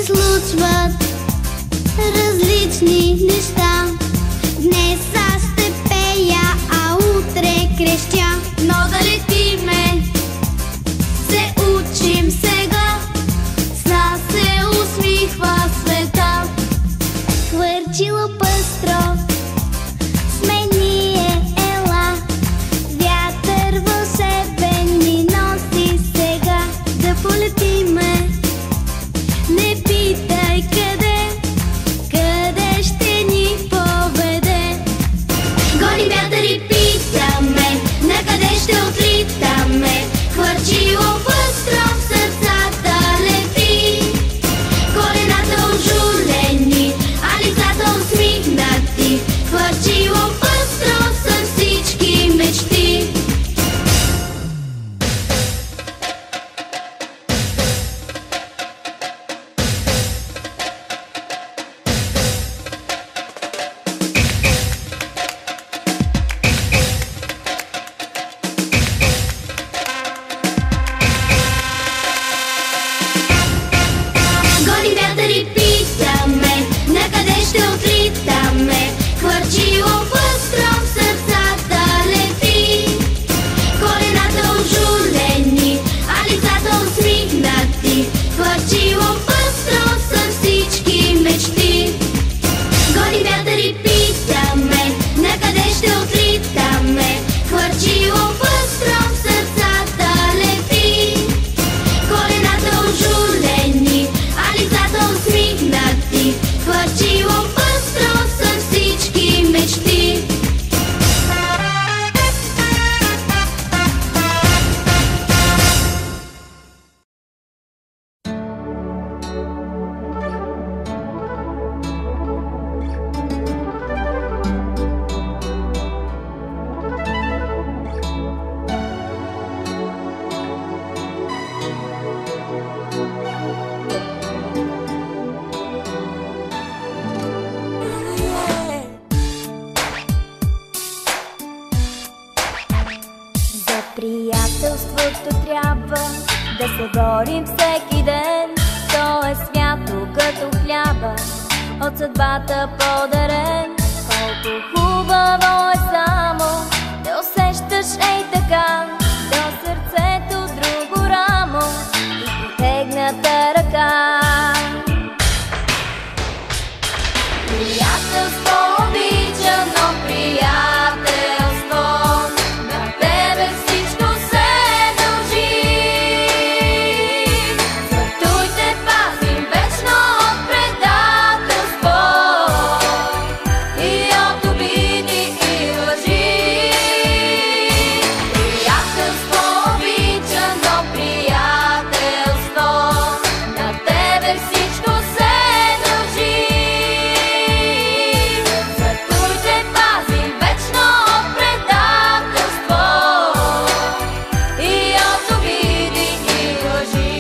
случват различни неща. Днес аз ще пея, а утре крещя. Но да летиме, се учим сега, с нас се усмихва света. Хвърчило пъстро сме ние, ела, вятър вълшебен ни носи сега. Да полетиме, не питай къде, къде ще ни поведе. Гони вятър и питаме, накъде ще отлитаме. Хвърчило пъстро в сърцата лети, колената ожулени, а лицата усмихнати. Хвърчило пъстро са всички мечти. Гони вятър и питаме, накъде ще отлитаме. Хвърчило пъстро в сърцата лети, колената ожулени, а лицата усмихнати. Хвърчило пъстро са всички мечти. Гони вятър и питаме, накъде ще отлитаме. Хвърчило пъстро в сърцата лети, колената ожулени, а лицата усмихнати. Хвърчило пъстро са всички мечти. За приятелството трябва да се борим всеки ден. То е свято като хляба, от съдбата подарен. Колко хубаво е само да усещаш ей така до сърцето друго рамо и протегната ръка. Приятелство обичано, приятелство, на тебе всичко се дължи. Свъртуй те пазим вечно от предателство и от обиди и лъжи. Приятелство обичано, приятелство, на тебе всичко се дължи. Свъртуй те пазим вечно от предателство и от обиди и лъжи.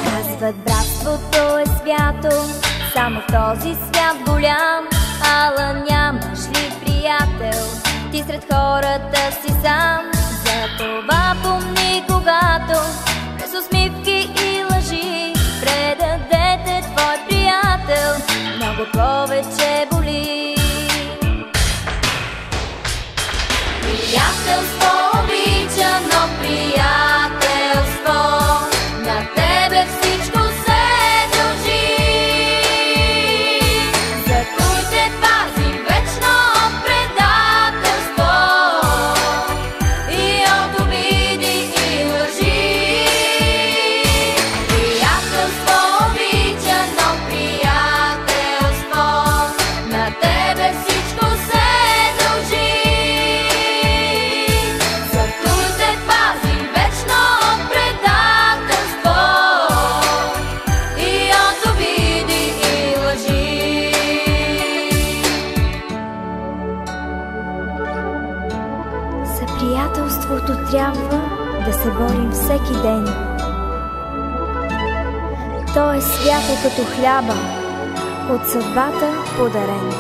Казват, братството е свято, само в този свят голям. Ала нямаш ли приятел, ти сред хората си сам. Затова помни, когато през усмивки и лъжи предадете твой приятел, много повече боли. Приятелство обичано, приятелство, на тебе всичко се дължи. Затуй те пазим вечно от предателство и от обиди и лъжи. Приятелство обичано, приятелство, на тебе всичко се дължи. Затуй те пазим вечно от предателство и от обиди и лъжи. За приятелството трябва да се борим всеки ден. То е свято като хляба, от съдбата подарен.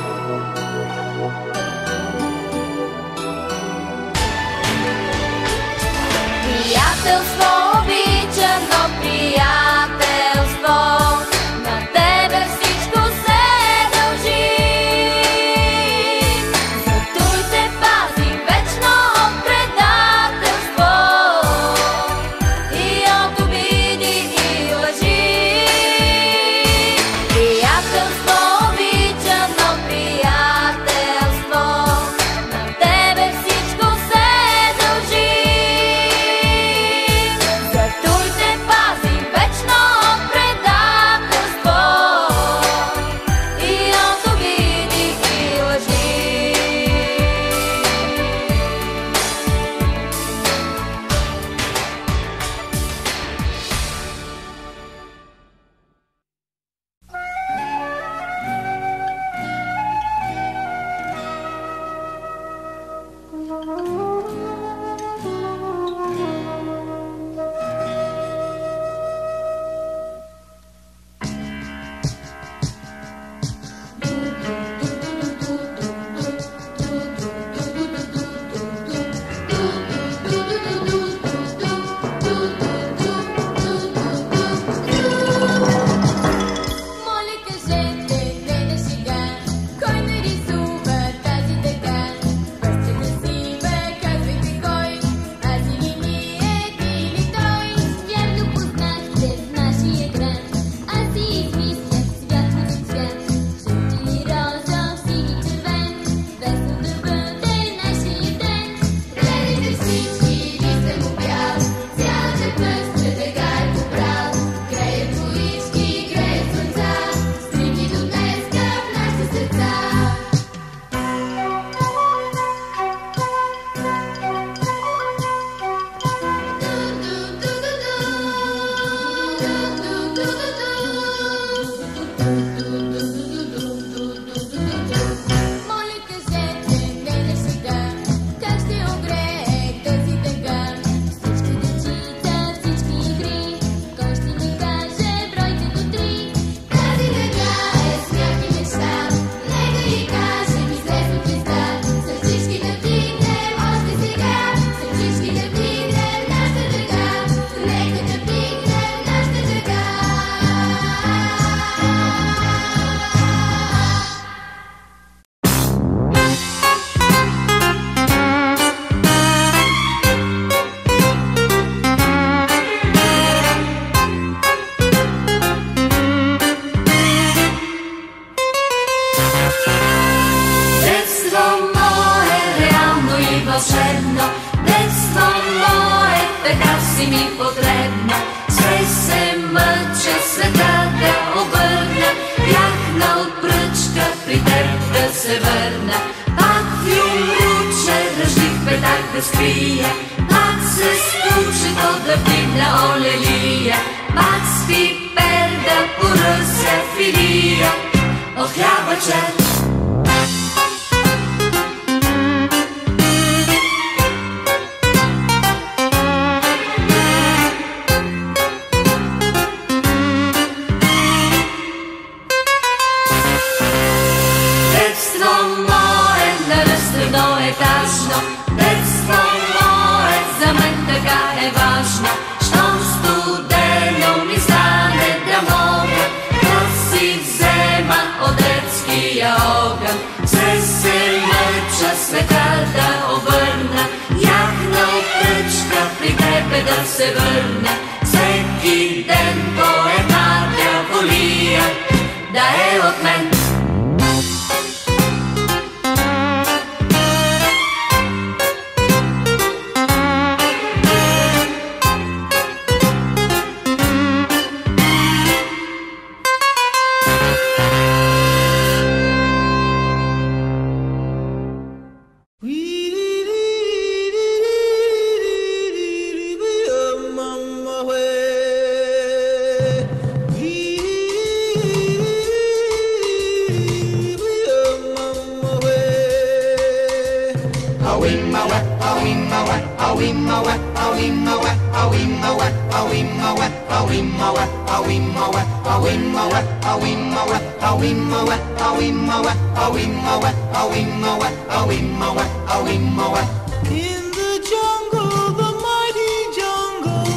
In the jungle, the mighty jungle,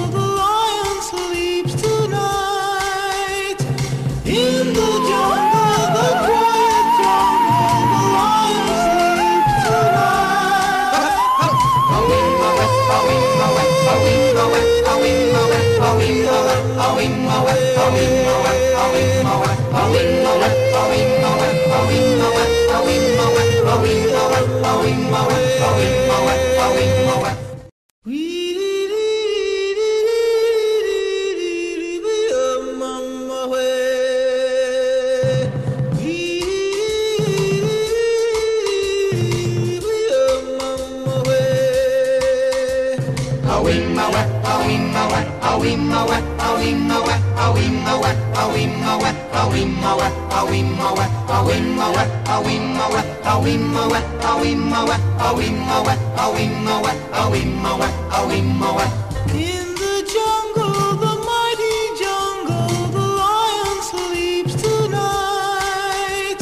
In the jungle, the mighty jungle, the lion sleeps tonight.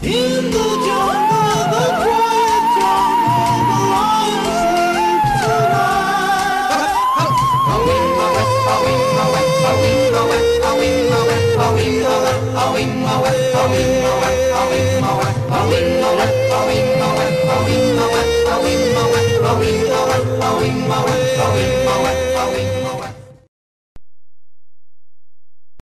In the jungle, the quiet jungle, the lion sleeps tonight.